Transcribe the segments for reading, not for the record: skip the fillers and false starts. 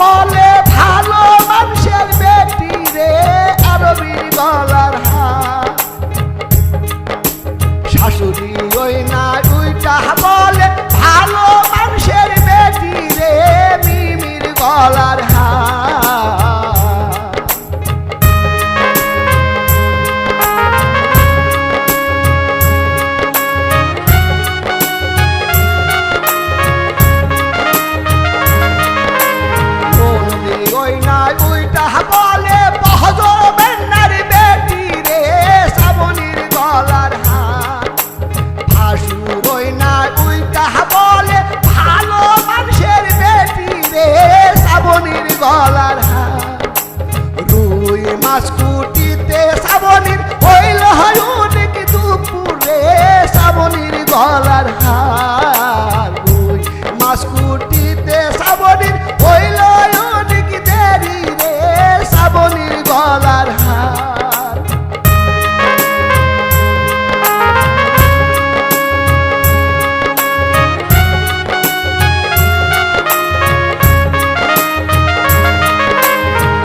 বলে ভালো মানুষের বেটি রে আরবির গলার হার। শাশুড়ি ওই না উইটা বলে ভালো মানুষের বেটি রে মিমির গলার হার। বলে বহজবেন্নার বেটি রে শ্রাবণীর গলার হার। ভাসুর ওই না উইটা বলে ভালো মানুষের বেটি রে শ্রাবণীর গলার হার। রুই মাছ কুটিতে শ্রাবণীর হইল অনেক দুপুরে শ্রাবণীর গলার হার। রুই মাছ কুটিতে শ্রাবণীর হইল অনেক দেরি রে শ্রাবণীর গলার হার।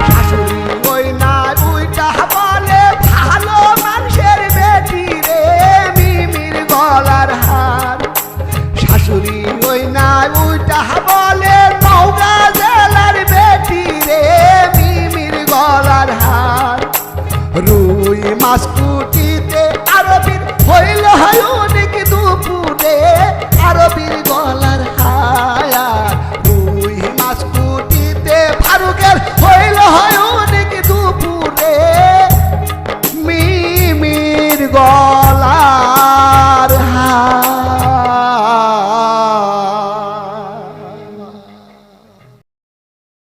শাশুড়ি ওই না উইটা বলে ভালো মানুষের বেটি রে মিমির গলার হার। শাশুড়ি ওই না উইটা বলে নওগাঁ জেলার বেটি রে মিমির গলার হার। রুই মাছ কুটিতে আরবির হইল অনেক দুপুরে আরবির গলার